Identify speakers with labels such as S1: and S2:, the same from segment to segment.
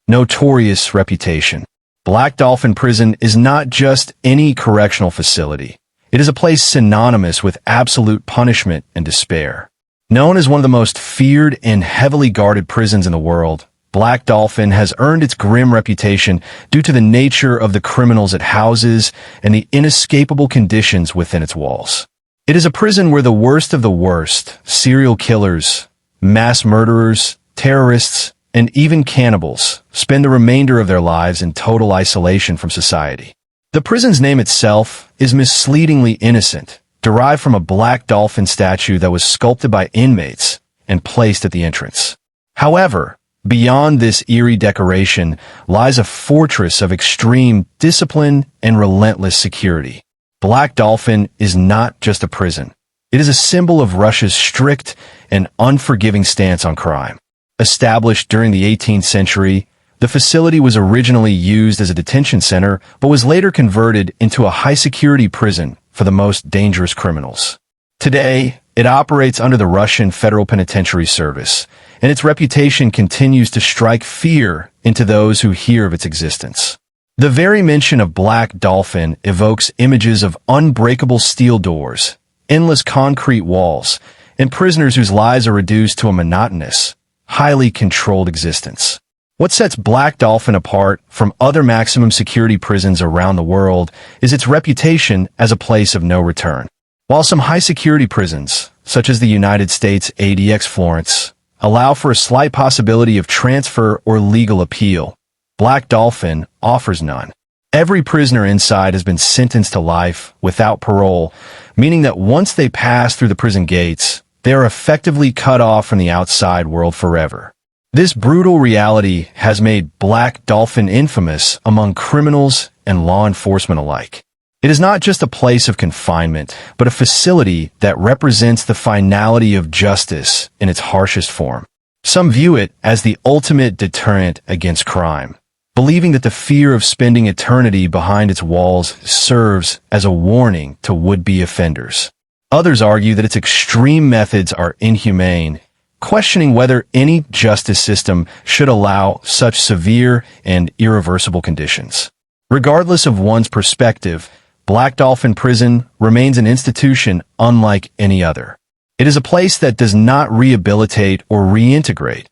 S1: Notorious reputation. Black Dolphin Prison is not just any correctional facility. It is a place synonymous with absolute punishment and despair. Known as one of the most feared and heavily guarded prisons in the world, Black Dolphin has earned its grim reputation due to the nature of the criminals it houses and the inescapable conditions within its walls. It is a prison where the worst of the worst, serial killers, mass murderers, terrorists, and even cannibals, spend the remainder of their lives in total isolation from society. The prison's name itself is misleadingly innocent, derived from a black dolphin statue that was sculpted by inmates and placed at the entrance. However, beyond this eerie decoration lies a fortress of extreme discipline and relentless security. Black Dolphin is not just a prison. It is a symbol of Russia's strict and unforgiving stance on crime. Established during the 18th century, the facility was originally used as a detention center but was later converted into a high-security prison for the most dangerous criminals. Today, it operates under the Russian Federal Penitentiary Service, and its reputation continues to strike fear into those who hear of its existence. The very mention of Black Dolphin evokes images of unbreakable steel doors, endless concrete walls, and prisoners whose lives are reduced to a monotonous, highly controlled existence. What sets Black Dolphin apart from other maximum security prisons around the world is its reputation as a place of no return. While some high-security prisons, such as the United States ADX Florence, allow for a slight possibility of transfer or legal appeal, Black Dolphin offers none. Every prisoner inside has been sentenced to life without parole, meaning that once they pass through the prison gates, they are effectively cut off from the outside world forever. This brutal reality has made Black Dolphin infamous among criminals and law enforcement alike. It is not just a place of confinement, but a facility that represents the finality of justice in its harshest form. Some view it as the ultimate deterrent against crime, believing that the fear of spending eternity behind its walls serves as a warning to would-be offenders. Others argue that its extreme methods are inhumane, questioning whether any justice system should allow such severe and irreversible conditions. Regardless of one's perspective, Black Dolphin Prison remains an institution unlike any other. It is a place that does not rehabilitate or reintegrate.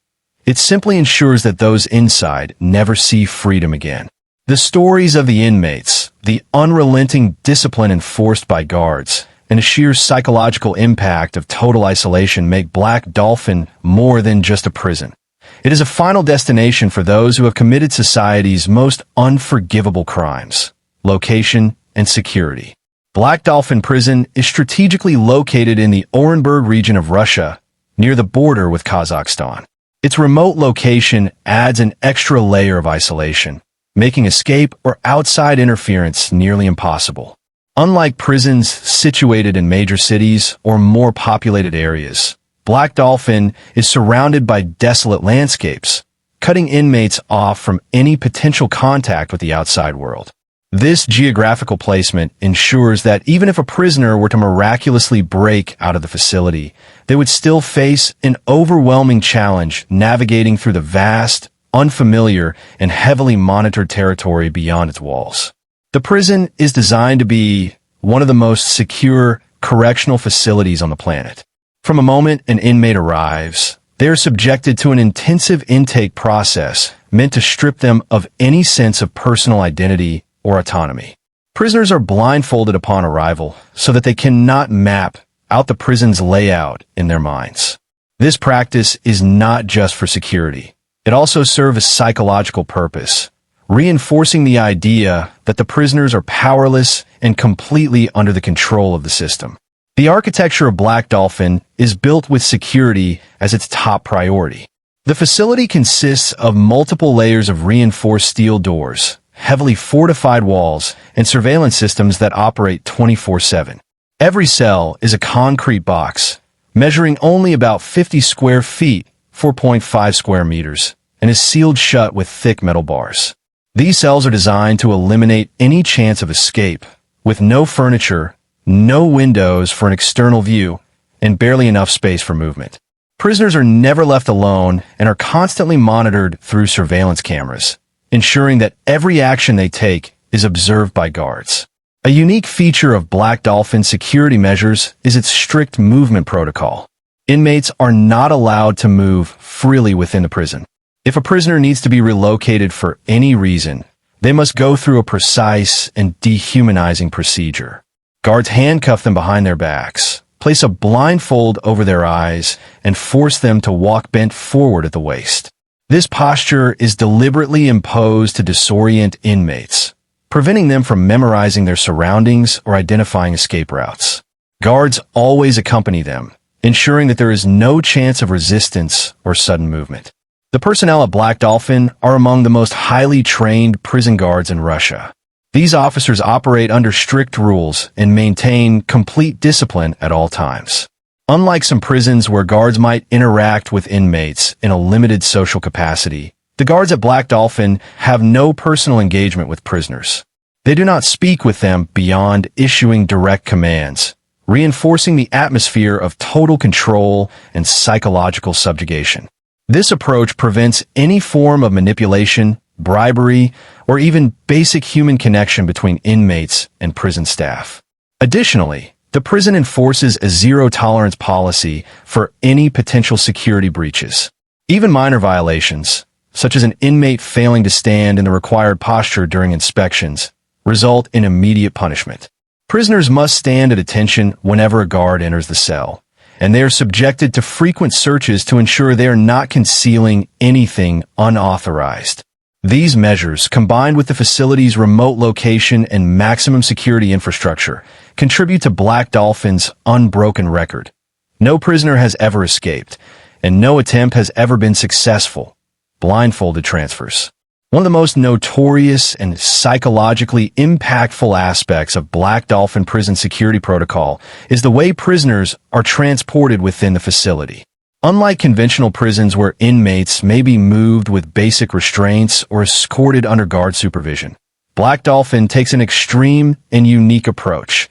S1: It simply ensures that those inside never see freedom again. The stories of the inmates, the unrelenting discipline enforced by guards, and the sheer psychological impact of total isolation make Black Dolphin more than just a prison. It is a final destination for those who have committed society's most unforgivable crimes: location and security. Black Dolphin Prison is strategically located in the Orenburg region of Russia, near the border with Kazakhstan. Its remote location adds an extra layer of isolation, making escape or outside interference nearly impossible. Unlike prisons situated in major cities or more populated areas, Black Dolphin is surrounded by desolate landscapes, cutting inmates off from any potential contact with the outside world. This geographical placement ensures that even if a prisoner were to miraculously break out of the facility, they would still face an overwhelming challenge navigating through the vast, unfamiliar, and heavily monitored territory beyond its walls. The prison is designed to be one of the most secure correctional facilities on the planet. From the moment an inmate arrives, they are subjected to an intensive intake process meant to strip them of any sense of personal identity or autonomy. Prisoners are blindfolded upon arrival so that they cannot map out the prison's layout in their minds. This practice is not just for security. It also serves a psychological purpose, reinforcing the idea that the prisoners are powerless and completely under the control of the system. The architecture of Black Dolphin is built with security as its top priority. The facility consists of multiple layers of reinforced steel doors, heavily fortified walls, and surveillance systems that operate 24/7. Every cell is a concrete box, measuring only about 50 square feet, 4.5 square meters, and is sealed shut with thick metal bars. These cells are designed to eliminate any chance of escape, with no furniture, no windows for an external view, and barely enough space for movement. Prisoners are never left alone and are constantly monitored through surveillance cameras, ensuring that every action they take is observed by guards. A unique feature of Black Dolphin's security measures is its strict movement protocol. Inmates are not allowed to move freely within the prison. If a prisoner needs to be relocated for any reason, they must go through a precise and dehumanizing procedure. Guards handcuff them behind their backs, place a blindfold over their eyes, and force them to walk bent forward at the waist. This posture is deliberately imposed to disorient inmates, preventing them from memorizing their surroundings or identifying escape routes. Guards always accompany them, ensuring that there is no chance of resistance or sudden movement. The personnel at Black Dolphin are among the most highly trained prison guards in Russia. These officers operate under strict rules and maintain complete discipline at all times. Unlike some prisons where guards might interact with inmates in a limited social capacity, the guards at Black Dolphin have no personal engagement with prisoners. They do not speak with them beyond issuing direct commands, reinforcing the atmosphere of total control and psychological subjugation. This approach prevents any form of manipulation, bribery, or even basic human connection between inmates and prison staff. Additionally, the prison enforces a zero-tolerance policy for any potential security breaches. Even minor violations, such as an inmate failing to stand in the required posture during inspections, result in immediate punishment. Prisoners must stand at attention whenever a guard enters the cell, and they are subjected to frequent searches to ensure they are not concealing anything unauthorized. These measures, combined with the facility's remote location and maximum security infrastructure, contribute to Black Dolphin's unbroken record. No prisoner has ever escaped, and no attempt has ever been successful. Blindfolded transfers. One of the most notorious and psychologically impactful aspects of Black Dolphin Prison security protocol is the way prisoners are transported within the facility. Unlike conventional prisons where inmates may be moved with basic restraints or escorted under guard supervision, Black Dolphin takes an extreme and unique approach.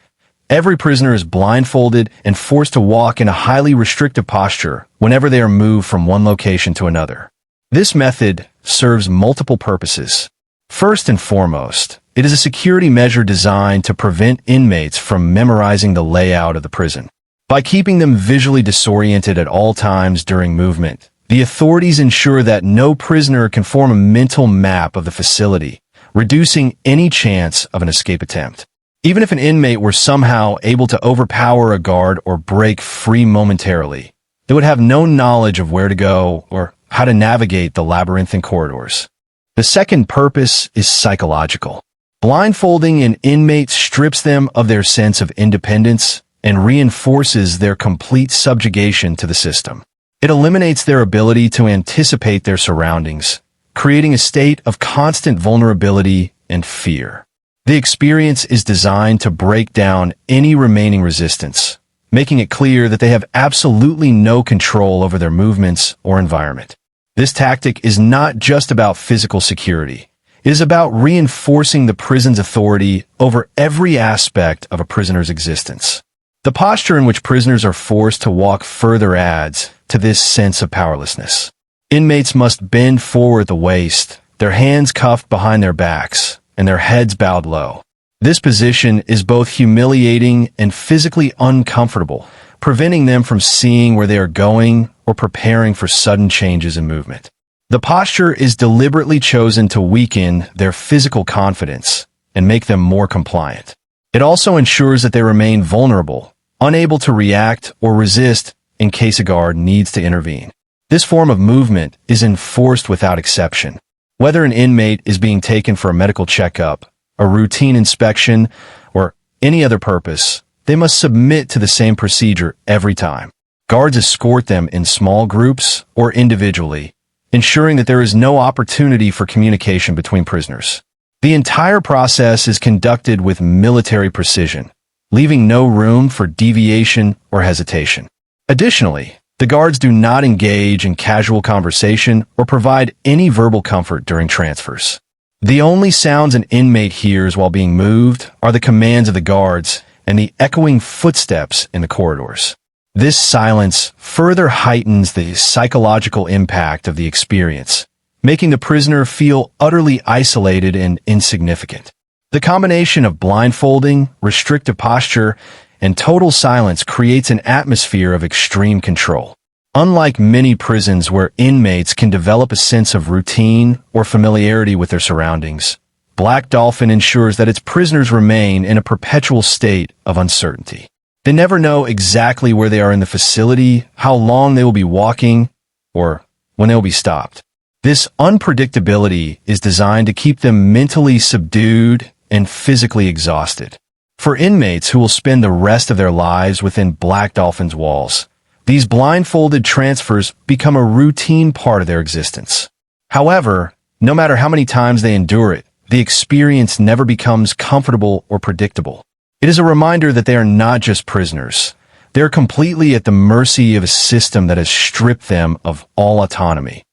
S1: Every prisoner is blindfolded and forced to walk in a highly restrictive posture whenever they are moved from one location to another. This method serves multiple purposes. First and foremost, it is a security measure designed to prevent inmates from memorizing the layout of the prison. By keeping them visually disoriented at all times during movement, the authorities ensure that no prisoner can form a mental map of the facility, reducing any chance of an escape attempt. Even if an inmate were somehow able to overpower a guard or break free momentarily, they would have no knowledge of where to go or how to navigate the labyrinthine corridors. The second purpose is psychological. Blindfolding an inmate strips them of their sense of independence and reinforces their complete subjugation to the system. It eliminates their ability to anticipate their surroundings, creating a state of constant vulnerability and fear. The experience is designed to break down any remaining resistance, making it clear that they have absolutely no control over their movements or environment. This tactic is not just about physical security. It is about reinforcing the prison's authority over every aspect of a prisoner's existence. The posture in which prisoners are forced to walk further adds to this sense of powerlessness. Inmates must bend forward at the waist, their hands cuffed behind their backs, and their heads bowed low. This position is both humiliating and physically uncomfortable, preventing them from seeing where they are going or preparing for sudden changes in movement. The posture is deliberately chosen to weaken their physical confidence and make them more compliant. It also ensures that they remain vulnerable, unable to react or resist in case a guard needs to intervene. This form of movement is enforced without exception. Whether an inmate is being taken for a medical checkup, a routine inspection, or any other purpose, they must submit to the same procedure every time. Guards escort them in small groups or individually, ensuring that there is no opportunity for communication between prisoners. The entire process is conducted with military precision, leaving no room for deviation or hesitation. Additionally, the guards do not engage in casual conversation or provide any verbal comfort during transfers. The only sounds an inmate hears while being moved are the commands of the guards and the echoing footsteps in the corridors. This silence further heightens the psychological impact of the experience, making the prisoner feel utterly isolated and insignificant. The combination of blindfolding, restrictive posture, and total silence creates an atmosphere of extreme control. Unlike many prisons where inmates can develop a sense of routine or familiarity with their surroundings, Black Dolphin ensures that its prisoners remain in a perpetual state of uncertainty. They never know exactly where they are in the facility, how long they will be walking, or when they will be stopped. This unpredictability is designed to keep them mentally subdued and physically exhausted. For inmates who will spend the rest of their lives within Black Dolphin's walls, these blindfolded transfers become a routine part of their existence. However, no matter how many times they endure it, the experience never becomes comfortable or predictable. It is a reminder that they are not just prisoners. They are completely at the mercy of a system that has stripped them of all autonomy,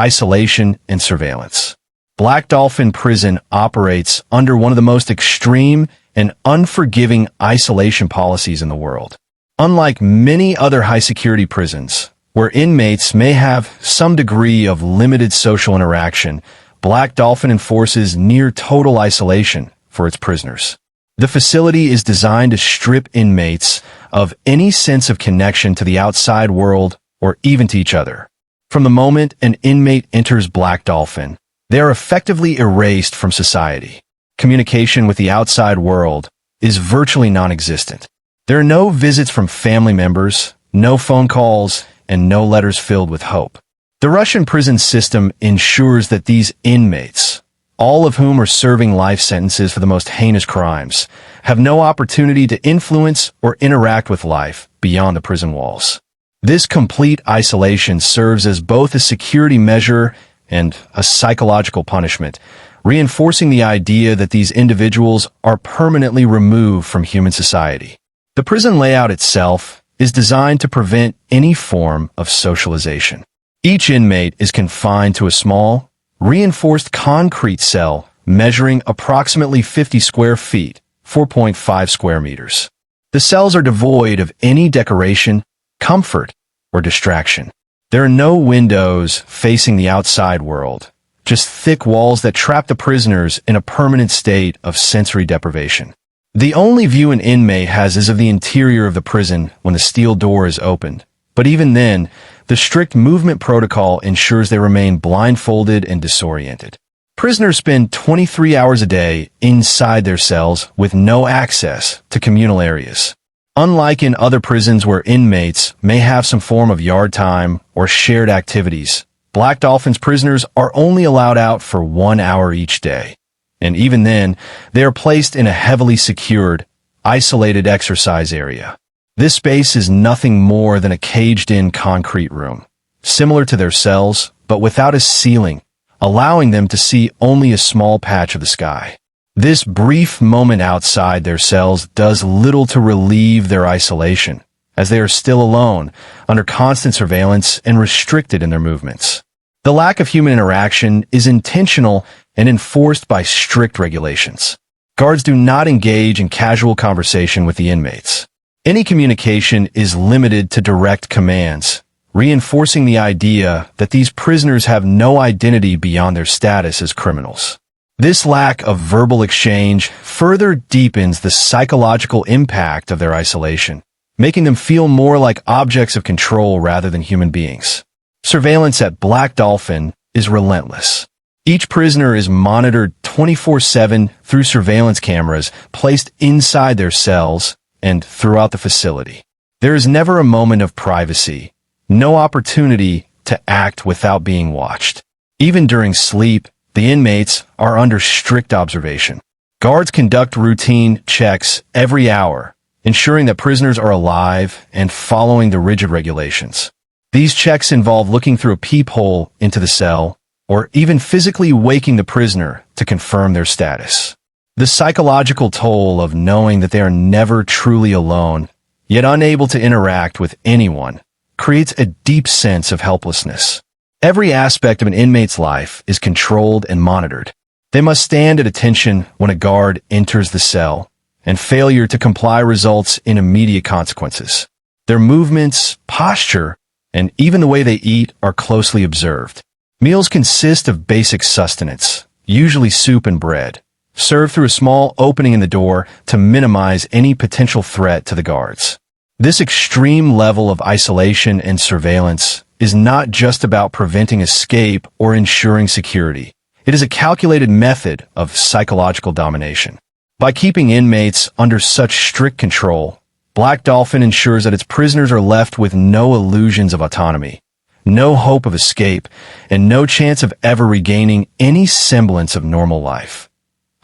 S1: isolation, and surveillance. Black Dolphin Prison operates under one of the most extreme and unforgiving isolation policies in the world. Unlike many other high-security prisons, where inmates may have some degree of limited social interaction, Black Dolphin enforces near-total isolation for its prisoners. The facility is designed to strip inmates of any sense of connection to the outside world or even to each other. From the moment an inmate enters Black Dolphin, they are effectively erased from society. Communication with the outside world is virtually non-existent. There are no visits from family members, no phone calls, and no letters filled with hope. The Russian prison system ensures that these inmates, all of whom are serving life sentences for the most heinous crimes, have no opportunity to influence or interact with life beyond the prison walls. This complete isolation serves as both a security measure and a psychological punishment, reinforcing the idea that these individuals are permanently removed from human society. The prison layout itself is designed to prevent any form of socialization. Each inmate is confined to a small, reinforced concrete cell measuring approximately 50 square feet, 4.5 square meters. The cells are devoid of any decoration, comfort, or distraction. There are no windows facing the outside world, just thick walls that trap the prisoners in a permanent state of sensory deprivation. The only view an inmate has is of the interior of the prison when the steel door is opened, but even then, the strict movement protocol ensures they remain blindfolded and disoriented. Prisoners spend 23 hours a day inside their cells with no access to communal areas. Unlike in other prisons where inmates may have some form of yard time or shared activities, Black Dolphin's prisoners are only allowed out for 1 hour each day. And even then, they are placed in a heavily secured, isolated exercise area. This space is nothing more than a caged-in concrete room, similar to their cells, but without a ceiling, allowing them to see only a small patch of the sky. This brief moment outside their cells does little to relieve their isolation, as they are still alone, under constant surveillance and restricted in their movements. The lack of human interaction is intentional and enforced by strict regulations. Guards do not engage in casual conversation with the inmates. Any communication is limited to direct commands, reinforcing the idea that these prisoners have no identity beyond their status as criminals. This lack of verbal exchange further deepens the psychological impact of their isolation, making them feel more like objects of control rather than human beings. Surveillance at Black Dolphin is relentless. Each prisoner is monitored 24/7 through surveillance cameras placed inside their cells and throughout the facility. There is never a moment of privacy, no opportunity to act without being watched. Even during sleep, the inmates are under strict observation. Guards conduct routine checks every hour, ensuring that prisoners are alive and following the rigid regulations. These checks involve looking through a peephole into the cell, or even physically waking the prisoner to confirm their status. The psychological toll of knowing that they are never truly alone, yet unable to interact with anyone, creates a deep sense of helplessness. Every aspect of an inmate's life is controlled and monitored. They must stand at attention when a guard enters the cell, and failure to comply results in immediate consequences. Their movements, posture, and even the way they eat are closely observed. Meals consist of basic sustenance, usually soup and bread, served through a small opening in the door to minimize any potential threat to the guards. This extreme level of isolation and surveillance is not just about preventing escape or ensuring security. It is a calculated method of psychological domination. By keeping inmates under such strict control, Black Dolphin ensures that its prisoners are left with no illusions of autonomy, no hope of escape, and no chance of ever regaining any semblance of normal life.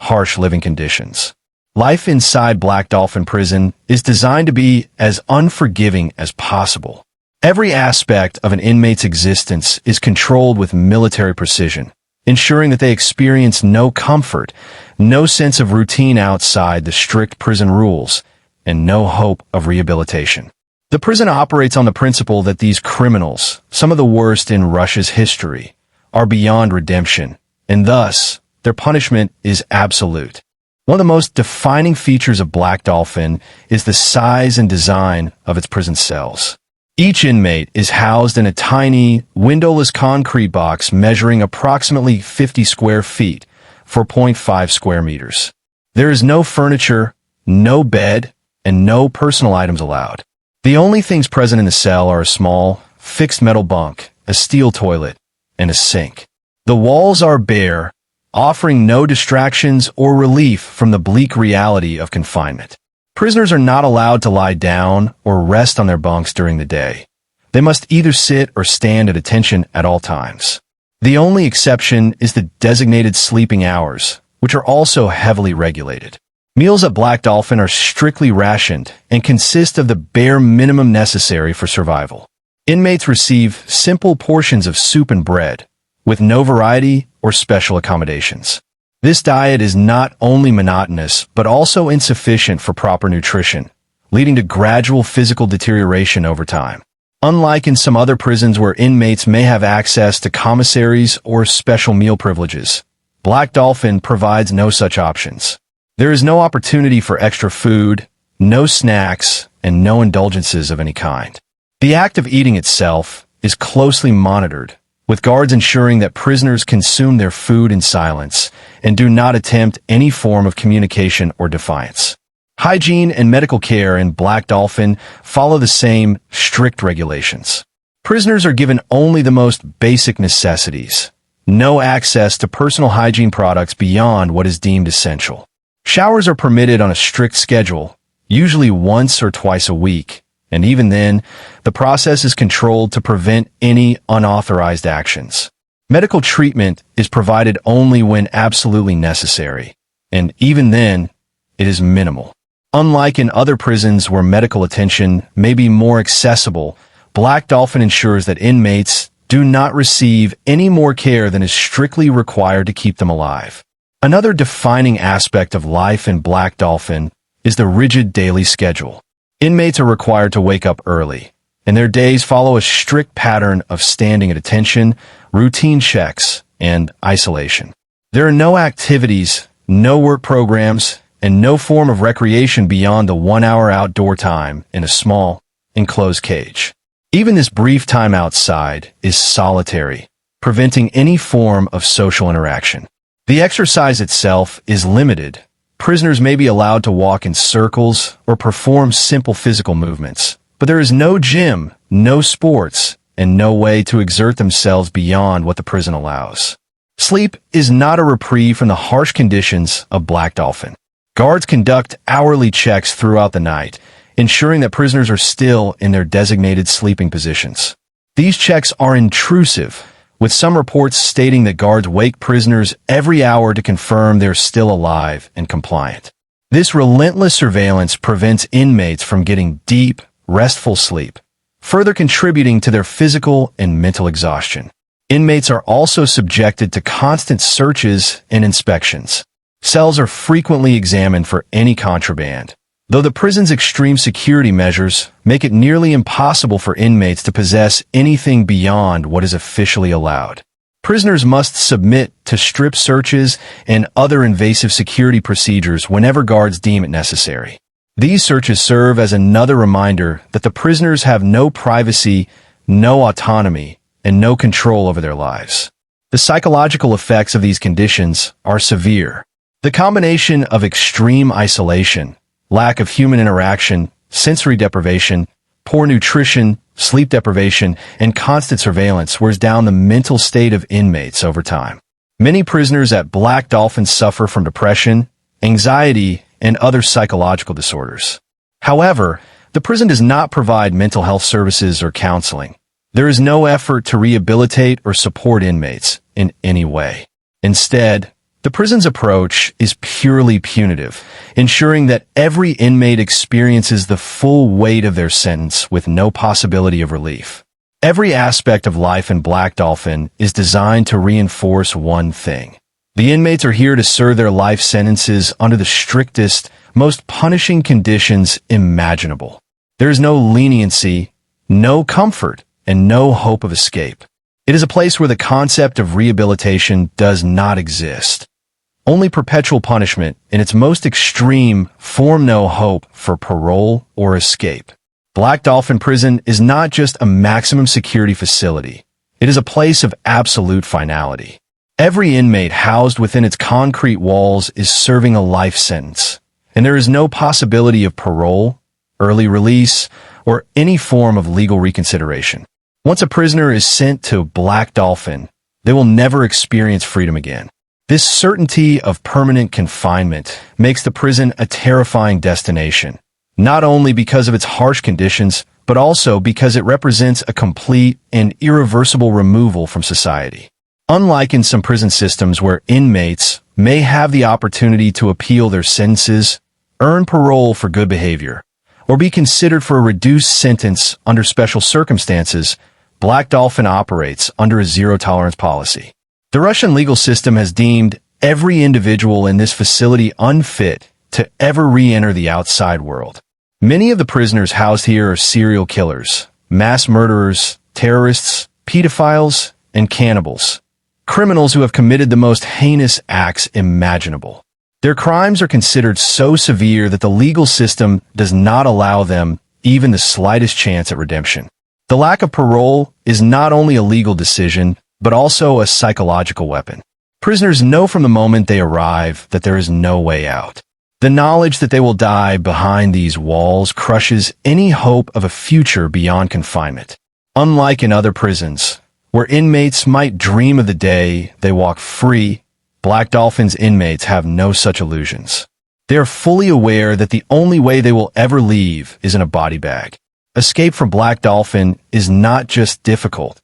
S1: Harsh living conditions. Life inside Black Dolphin Prison is designed to be as unforgiving as possible. Every aspect of an inmate's existence is controlled with military precision, ensuring that they experience no comfort, no sense of routine outside the strict prison rules, and no hope of rehabilitation. The prison operates on the principle that these criminals, some of the worst in Russia's history, are beyond redemption, and thus, their punishment is absolute. One of the most defining features of Black Dolphin is the size and design of its prison cells. Each inmate is housed in a tiny, windowless concrete box measuring approximately 50 square feet, 4.5 square meters. There is no furniture, no bed, and no personal items allowed. The only things present in the cell are a small, fixed metal bunk, a steel toilet, and a sink. The walls are bare, offering no distractions or relief from the bleak reality of confinement. Prisoners are not allowed to lie down or rest on their bunks during the day. They must either sit or stand at attention at all times. The only exception is the designated sleeping hours, which are also heavily regulated. Meals at Black Dolphin are strictly rationed and consist of the bare minimum necessary for survival. Inmates receive simple portions of soup and bread, with no variety or special accommodations. This diet is not only monotonous, but also insufficient for proper nutrition, leading to gradual physical deterioration over time. Unlike in some other prisons where inmates may have access to commissaries or special meal privileges, Black Dolphin provides no such options. There is no opportunity for extra food, no snacks, and no indulgences of any kind. The act of eating itself is closely monitored, with guards ensuring that prisoners consume their food in silence and do not attempt any form of communication or defiance. Hygiene and medical care in Black Dolphin follow the same strict regulations. Prisoners are given only the most basic necessities, no access to personal hygiene products beyond what is deemed essential. Showers are permitted on a strict schedule, usually once or twice a week, and even then, the process is controlled to prevent any unauthorized actions. Medical treatment is provided only when absolutely necessary, and even then, it is minimal. Unlike in other prisons where medical attention may be more accessible, Black Dolphin ensures that inmates do not receive any more care than is strictly required to keep them alive. Another defining aspect of life in Black Dolphin is the rigid daily schedule. Inmates are required to wake up early, and their days follow a strict pattern of standing at attention, routine checks, and isolation. There are no activities, no work programs, and no form of recreation beyond the 1-hour outdoor time in a small, enclosed cage. Even this brief time outside is solitary, preventing any form of social interaction. The exercise itself is limited. Prisoners may be allowed to walk in circles or perform simple physical movements, but there is no gym, no sports, and no way to exert themselves beyond what the prison allows. Sleep is not a reprieve from the harsh conditions of Black Dolphin. Guards conduct hourly checks throughout the night, ensuring that prisoners are still in their designated sleeping positions. These checks are intrusive, with some reports stating that guards wake prisoners every hour to confirm they're still alive and compliant. This relentless surveillance prevents inmates from getting deep, restful sleep, further contributing to their physical and mental exhaustion. Inmates are also subjected to constant searches and inspections. Cells are frequently examined for any contraband, though the prison's extreme security measures make it nearly impossible for inmates to possess anything beyond what is officially allowed. Prisoners must submit to strip searches and other invasive security procedures whenever guards deem it necessary. These searches serve as another reminder that the prisoners have no privacy, no autonomy, and no control over their lives. The psychological effects of these conditions are severe. The combination of extreme isolation, lack of human interaction, sensory deprivation, poor nutrition, sleep deprivation, and constant surveillance wears down the mental state of inmates over time. Many prisoners at Black Dolphin suffer from depression, anxiety, and other psychological disorders. However, the prison does not provide mental health services or counseling. There is no effort to rehabilitate or support inmates in any way. Instead, the prison's approach is purely punitive, ensuring that every inmate experiences the full weight of their sentence with no possibility of relief. Every aspect of life in Black Dolphin is designed to reinforce one thing. The inmates are here to serve their life sentences under the strictest, most punishing conditions imaginable. There is no leniency, no comfort, and no hope of escape. It is a place where the concept of rehabilitation does not exist. Only perpetual punishment, in its most extreme form, no hope for parole or escape. Black Dolphin Prison is not just a maximum security facility. It is a place of absolute finality. Every inmate housed within its concrete walls is serving a life sentence, and there is no possibility of parole, early release, or any form of legal reconsideration. Once a prisoner is sent to Black Dolphin, they will never experience freedom again. This certainty of permanent confinement makes the prison a terrifying destination, not only because of its harsh conditions, but also because it represents a complete and irreversible removal from society. Unlike in some prison systems where inmates may have the opportunity to appeal their sentences, earn parole for good behavior, or be considered for a reduced sentence under special circumstances, Black Dolphin operates under a zero-tolerance policy. The Russian legal system has deemed every individual in this facility unfit to ever re-enter the outside world. Many of the prisoners housed here are serial killers, mass murderers, terrorists, pedophiles, and cannibals. Criminals who have committed the most heinous acts imaginable. Their crimes are considered so severe that the legal system does not allow them even the slightest chance at redemption. The lack of parole is not only a legal decision, but also a psychological weapon. Prisoners know from the moment they arrive that there is no way out. The knowledge that they will die behind these walls crushes any hope of a future beyond confinement. Unlike in other prisons, where inmates might dream of the day they walk free, Black Dolphin's inmates have no such illusions. They are fully aware that the only way they will ever leave is in a body bag. Escape from Black Dolphin is not just difficult,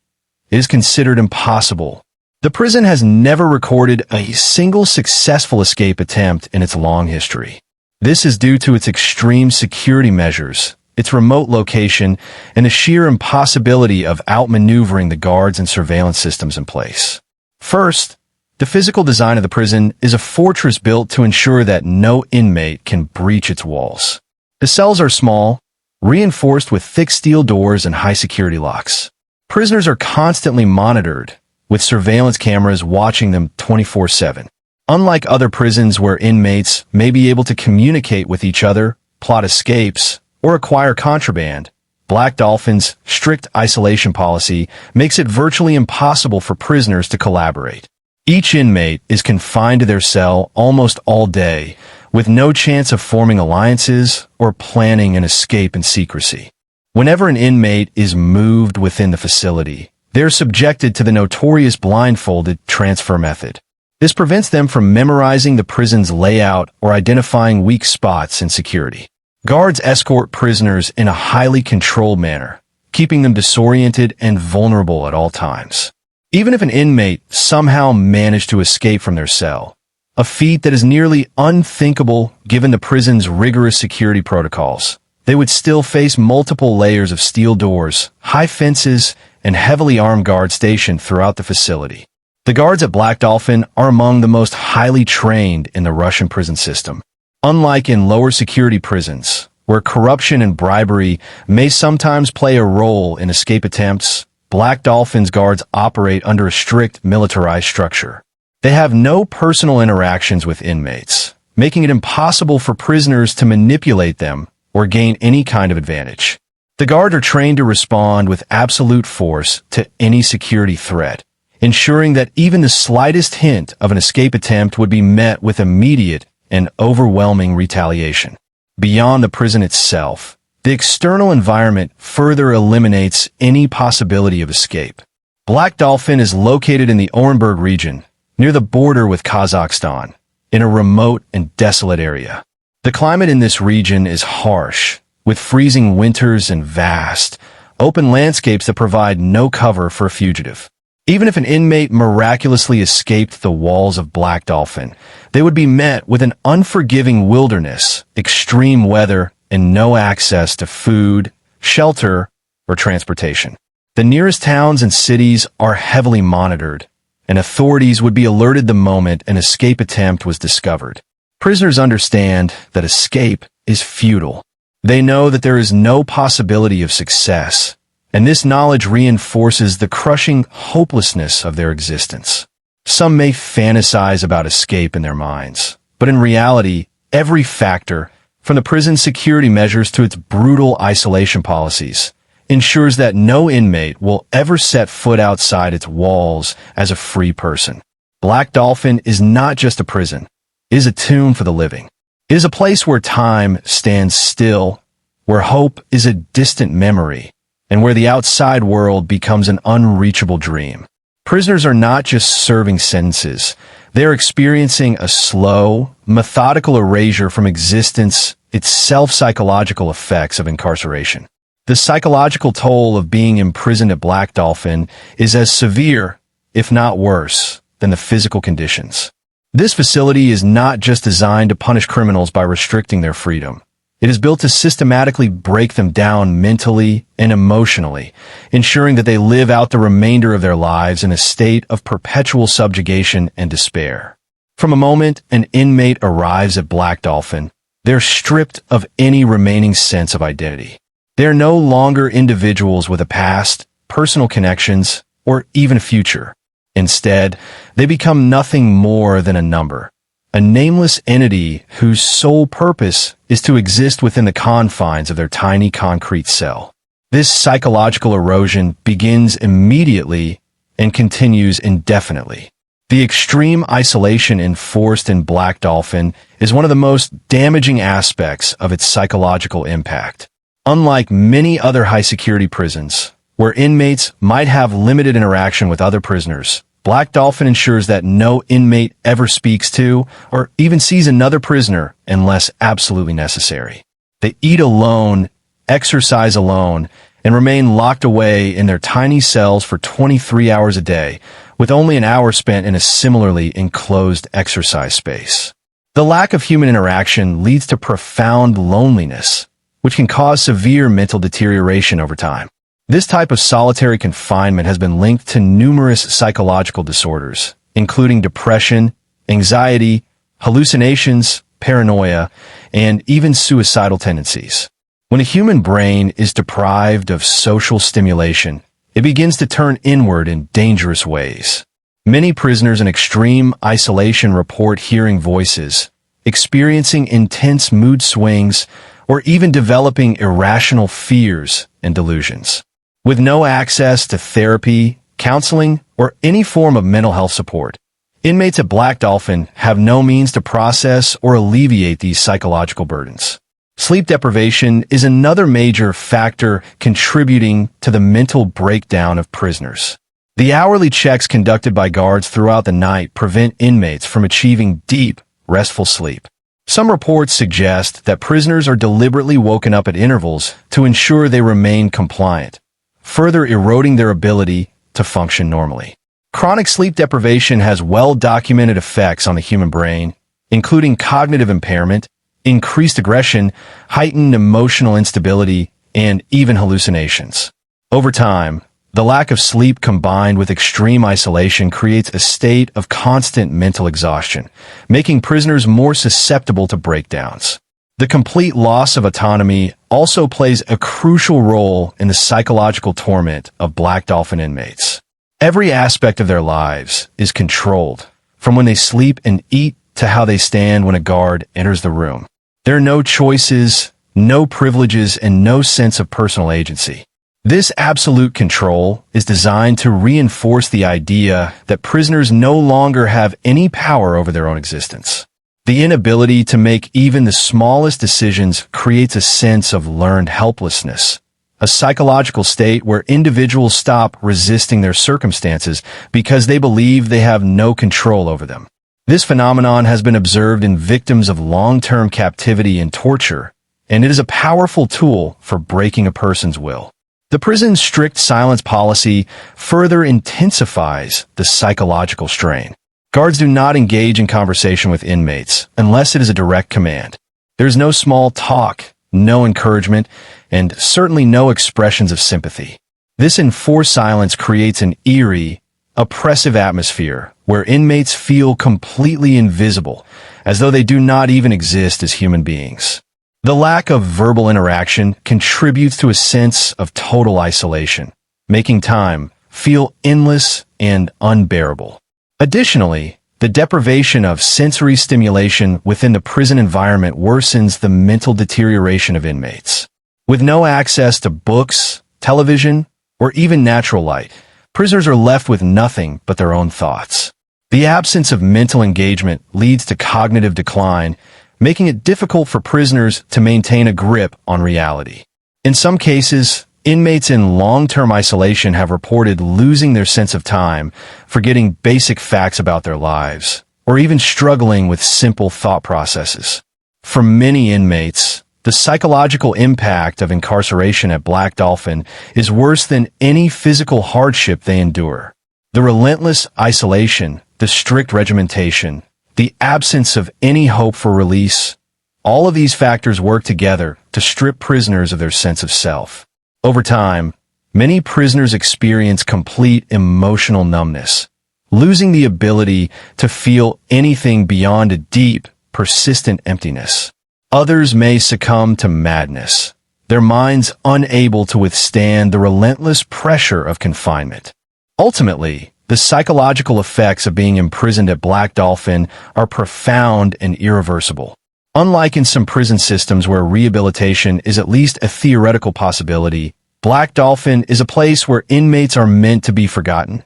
S1: it is considered impossible. The prison has never recorded a single successful escape attempt in its long history. This is due to its extreme security measures, its remote location, and the sheer impossibility of outmaneuvering the guards and surveillance systems in place. First, the physical design of the prison is a fortress built to ensure that no inmate can breach its walls. The cells are small, reinforced with thick steel doors and high security locks. Prisoners are constantly monitored, with surveillance cameras watching them 24/7. Unlike other prisons where inmates may be able to communicate with each other, plot escapes, or acquire contraband, Black Dolphin's strict isolation policy makes it virtually impossible for prisoners to collaborate. Each inmate is confined to their cell almost all day, with no chance of forming alliances or planning an escape in secrecy. Whenever an inmate is moved within the facility, they are subjected to the notorious blindfolded transfer method. This prevents them from memorizing the prison's layout or identifying weak spots in security. Guards escort prisoners in a highly controlled manner, keeping them disoriented and vulnerable at all times. Even if an inmate somehow managed to escape from their cell, a feat that is nearly unthinkable given the prison's rigorous security protocols, they would still face multiple layers of steel doors, high fences, and heavily armed guards stationed throughout the facility. The guards at Black Dolphin are among the most highly trained in the Russian prison system. Unlike in lower security prisons, where corruption and bribery may sometimes play a role in escape attempts, Black Dolphin's guards operate under a strict militarized structure. They have no personal interactions with inmates, making it impossible for prisoners to manipulate them or gain any kind of advantage. The guards are trained to respond with absolute force to any security threat, ensuring that even the slightest hint of an escape attempt would be met with immediate and overwhelming retaliation. Beyond the prison itself, the external environment further eliminates any possibility of escape. Black Dolphin is located in the Orenburg region, near the border with Kazakhstan, in a remote and desolate area. The climate in this region is harsh, with freezing winters and vast, open landscapes that provide no cover for a fugitive. Even if an inmate miraculously escaped the walls of Black Dolphin, they would be met with an unforgiving wilderness, extreme weather, and no access to food, shelter, or transportation. The nearest towns and cities are heavily monitored, and authorities would be alerted the moment an escape attempt was discovered. Prisoners understand that escape is futile. They know that there is no possibility of success, and this knowledge reinforces the crushing hopelessness of their existence. Some may fantasize about escape in their minds, but in reality, every factor, from the prison security measures to its brutal isolation policies, ensures that no inmate will ever set foot outside its walls as a free person. Black Dolphin is not just a prison. It is a tomb for the living. It is a place where time stands still, where hope is a distant memory, and where the outside world becomes an unreachable dream. Prisoners are not just serving sentences. They are experiencing a slow, methodical erasure from existence, itself psychological effects of incarceration. The psychological toll of being imprisoned at Black Dolphin is as severe, if not worse, than the physical conditions. This facility is not just designed to punish criminals by restricting their freedom. It is built to systematically break them down mentally and emotionally, ensuring that they live out the remainder of their lives in a state of perpetual subjugation and despair. From the moment an inmate arrives at Black Dolphin, they're stripped of any remaining sense of identity. They are no longer individuals with a past, personal connections, or even a future. Instead, they become nothing more than a number, a nameless entity whose sole purpose is to exist within the confines of their tiny concrete cell. This psychological erosion begins immediately and continues indefinitely. The extreme isolation enforced in Black Dolphin is one of the most damaging aspects of its psychological impact. Unlike many other high-security prisons, where inmates might have limited interaction with other prisoners, Black Dolphin ensures that no inmate ever speaks to or even sees another prisoner unless absolutely necessary. They eat alone, exercise alone, and remain locked away in their tiny cells for 23 hours a day, with only an hour spent in a similarly enclosed exercise space. The lack of human interaction leads to profound loneliness, which can cause severe mental deterioration over time. This type of solitary confinement has been linked to numerous psychological disorders, including depression, anxiety, hallucinations, paranoia, and even suicidal tendencies. When a human brain is deprived of social stimulation, it begins to turn inward in dangerous ways. Many prisoners in extreme isolation report hearing voices, experiencing intense mood swings, or even developing irrational fears and delusions. With no access to therapy, counseling, or any form of mental health support, inmates at Black Dolphin have no means to process or alleviate these psychological burdens. Sleep deprivation is another major factor contributing to the mental breakdown of prisoners. The hourly checks conducted by guards throughout the night prevent inmates from achieving deep, restful sleep. Some reports suggest that prisoners are deliberately woken up at intervals to ensure they remain compliant, further eroding their ability to function normally. Chronic sleep deprivation has well-documented effects on the human brain, including cognitive impairment, increased aggression, heightened emotional instability, and even hallucinations. Over time, the lack of sleep combined with extreme isolation creates a state of constant mental exhaustion, making prisoners more susceptible to breakdowns. The complete loss of autonomy also plays a crucial role in the psychological torment of Black Dolphin inmates. Every aspect of their lives is controlled, from when they sleep and eat to how they stand when a guard enters the room. There are no choices, no privileges, and no sense of personal agency. This absolute control is designed to reinforce the idea that prisoners no longer have any power over their own existence. The inability to make even the smallest decisions creates a sense of learned helplessness, a psychological state where individuals stop resisting their circumstances because they believe they have no control over them. This phenomenon has been observed in victims of long-term captivity and torture, and it is a powerful tool for breaking a person's will. The prison's strict silence policy further intensifies the psychological strain. Guards do not engage in conversation with inmates unless it is a direct command. There is no small talk, no encouragement, and certainly no expressions of sympathy. This enforced silence creates an eerie, oppressive atmosphere where inmates feel completely invisible, as though they do not even exist as human beings. The lack of verbal interaction contributes to a sense of total isolation, making time feel endless and unbearable. Additionally, the deprivation of sensory stimulation within the prison environment worsens the mental deterioration of inmates. With no access to books, television, or even natural light, prisoners are left with nothing but their own thoughts. The absence of mental engagement leads to cognitive decline, making it difficult for prisoners to maintain a grip on reality. In some cases, inmates in long-term isolation have reported losing their sense of time, forgetting basic facts about their lives, or even struggling with simple thought processes. For many inmates, the psychological impact of incarceration at Black Dolphin is worse than any physical hardship they endure. The relentless isolation, the strict regimentation, the absence of any hope for release, all of these factors work together to strip prisoners of their sense of self. Over time, many prisoners experience complete emotional numbness, losing the ability to feel anything beyond a deep, persistent emptiness. Others may succumb to madness, their minds unable to withstand the relentless pressure of confinement. Ultimately, the psychological effects of being imprisoned at Black Dolphin are profound and irreversible. Unlike in some prison systems where rehabilitation is at least a theoretical possibility, Black Dolphin is a place where inmates are meant to be forgotten,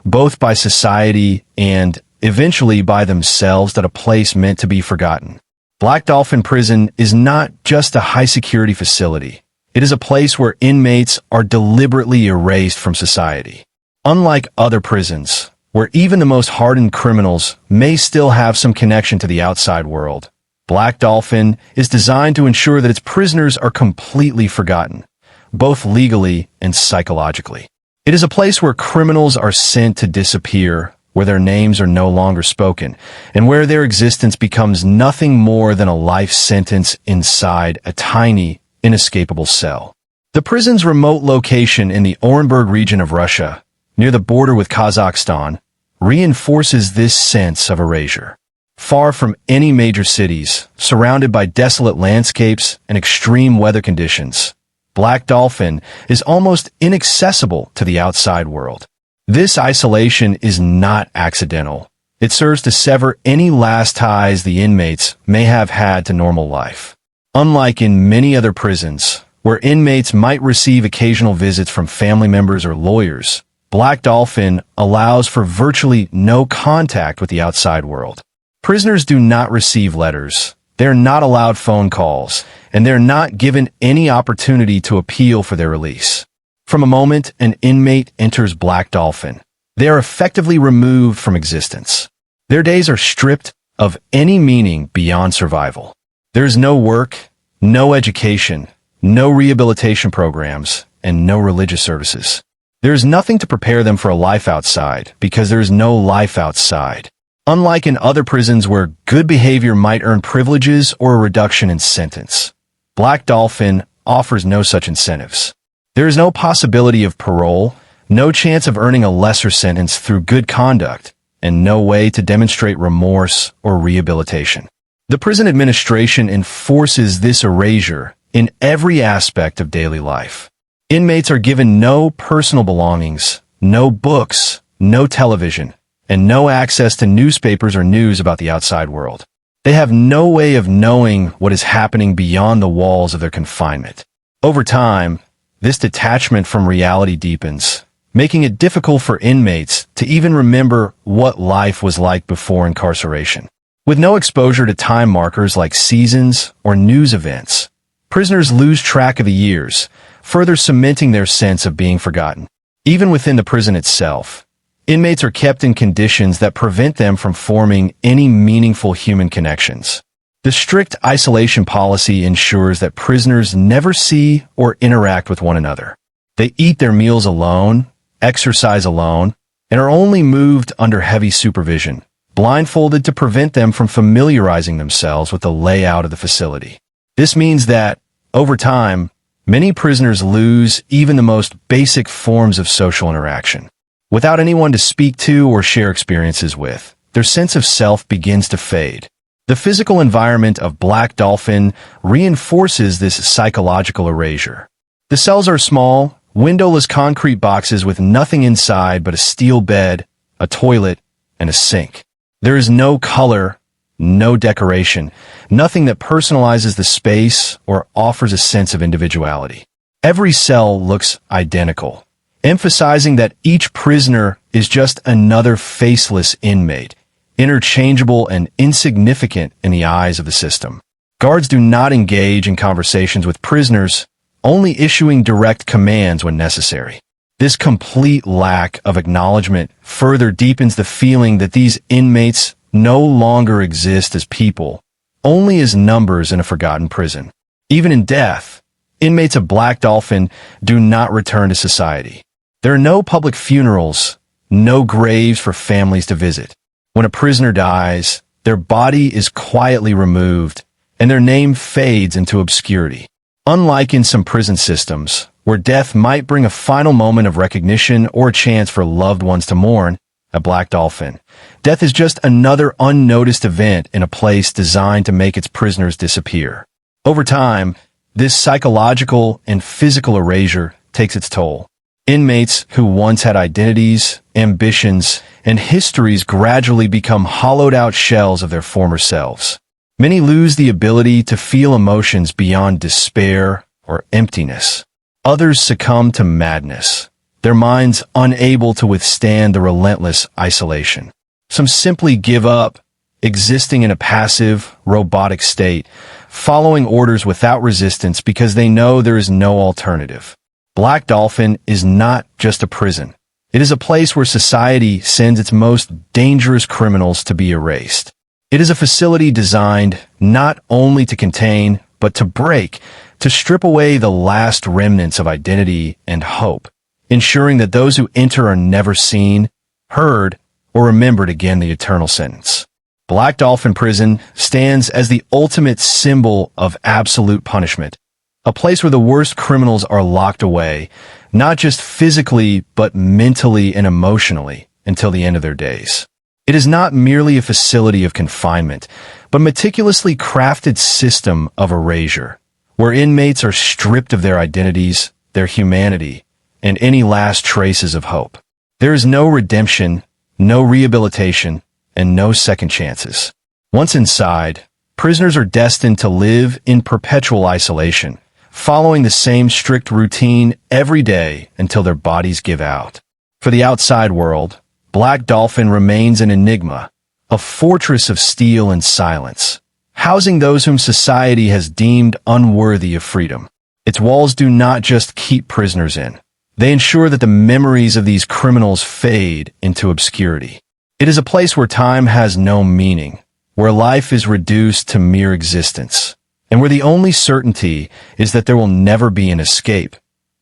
S1: both by society and, eventually, by themselves, at a place meant to be forgotten. Black Dolphin Prison is not just a high-security facility. It is a place where inmates are deliberately erased from society. Unlike other prisons, where even the most hardened criminals may still have some connection to the outside world, Black Dolphin is designed to ensure that its prisoners are completely forgotten, both legally and psychologically. It is a place where criminals are sent to disappear, where their names are no longer spoken, and where their existence becomes nothing more than a life sentence inside a tiny, inescapable cell. The prison's remote location in the Orenburg region of Russia, near the border with Kazakhstan, reinforces this sense of erasure. Far from any major cities, surrounded by desolate landscapes and extreme weather conditions, Black Dolphin is almost inaccessible to the outside world. This isolation is not accidental. It serves to sever any last ties the inmates may have had to normal life. Unlike in many other prisons, where inmates might receive occasional visits from family members or lawyers, Black Dolphin allows for virtually no contact with the outside world. Prisoners do not receive letters, they're not allowed phone calls, and they're not given any opportunity to appeal for their release. From a moment an inmate enters Black Dolphin, they are effectively removed from existence. Their days are stripped of any meaning beyond survival. There is no work, no education, no rehabilitation programs, and no religious services. There is nothing to prepare them for a life outside because there is no life outside. Unlike in other prisons where good behavior might earn privileges or a reduction in sentence, Black Dolphin offers no such incentives. There is no possibility of parole, no chance of earning a lesser sentence through good conduct, and no way to demonstrate remorse or rehabilitation. The prison administration enforces this erasure in every aspect of daily life. Inmates are given no personal belongings, no books, no television, and no access to newspapers or news about the outside world. They have no way of knowing what is happening beyond the walls of their confinement. Over time, this detachment from reality deepens, making it difficult for inmates to even remember what life was like before incarceration. With no exposure to time markers like seasons or news events, prisoners lose track of the years, further cementing their sense of being forgotten. Even within the prison itself, inmates are kept in conditions that prevent them from forming any meaningful human connections. The strict isolation policy ensures that prisoners never see or interact with one another. They eat their meals alone, exercise alone, and are only moved under heavy supervision, blindfolded to prevent them from familiarizing themselves with the layout of the facility. This means that, over time, many prisoners lose even the most basic forms of social interaction. Without anyone to speak to or share experiences with, their sense of self begins to fade. The physical environment of Black Dolphin reinforces this psychological erasure. The cells are small, windowless concrete boxes with nothing inside but a steel bed, a toilet, and a sink. There is no color, no decoration, nothing that personalizes the space or offers a sense of individuality. Every cell looks identical, emphasizing that each prisoner is just another faceless inmate, interchangeable and insignificant in the eyes of the system. Guards do not engage in conversations with prisoners, only issuing direct commands when necessary. This complete lack of acknowledgement further deepens the feeling that these inmates no longer exist as people, only as numbers in a forgotten prison. Even in death, inmates of Black Dolphin do not return to society. There are no public funerals, no graves for families to visit. When a prisoner dies, their body is quietly removed, and their name fades into obscurity. Unlike in some prison systems, where death might bring a final moment of recognition or a chance for loved ones to mourn, at Black Dolphin, death is just another unnoticed event in a place designed to make its prisoners disappear. Over time, this psychological and physical erasure takes its toll. Inmates who once had identities, ambitions, and histories gradually become hollowed-out shells of their former selves. Many lose the ability to feel emotions beyond despair or emptiness. Others succumb to madness, their minds unable to withstand the relentless isolation. Some simply give up, existing in a passive, robotic state, following orders without resistance because they know there is no alternative. Black Dolphin is not just a prison. It is a place where society sends its most dangerous criminals to be erased. It is a facility designed not only to contain, but to break, to strip away the last remnants of identity and hope, ensuring that those who enter are never seen, heard, or remembered again the eternal sentence. Black Dolphin Prison stands as the ultimate symbol of absolute punishment, a place where the worst criminals are locked away, not just physically, but mentally and emotionally, until the end of their days. It is not merely a facility of confinement, but a meticulously crafted system of erasure, where inmates are stripped of their identities, their humanity, and any last traces of hope. There is no redemption, no rehabilitation, and no second chances. Once inside, prisoners are destined to live in perpetual isolation, following the same strict routine every day until their bodies give out. For the outside world, Black Dolphin remains an enigma, a fortress of steel and silence, housing those whom society has deemed unworthy of freedom. Its walls do not just keep prisoners in. They ensure that the memories of these criminals fade into obscurity. It is a place where time has no meaning, where life is reduced to mere existence, and where the only certainty is that there will never be an escape,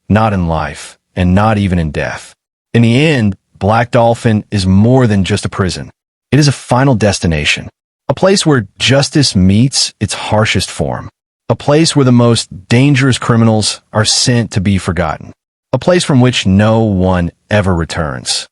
S1: not in life, and not even in death. In the end, Black Dolphin is more than just a prison. It is a final destination, a place where justice meets its harshest form, a place where the most dangerous criminals are sent to be forgotten, a place from which no one ever returns.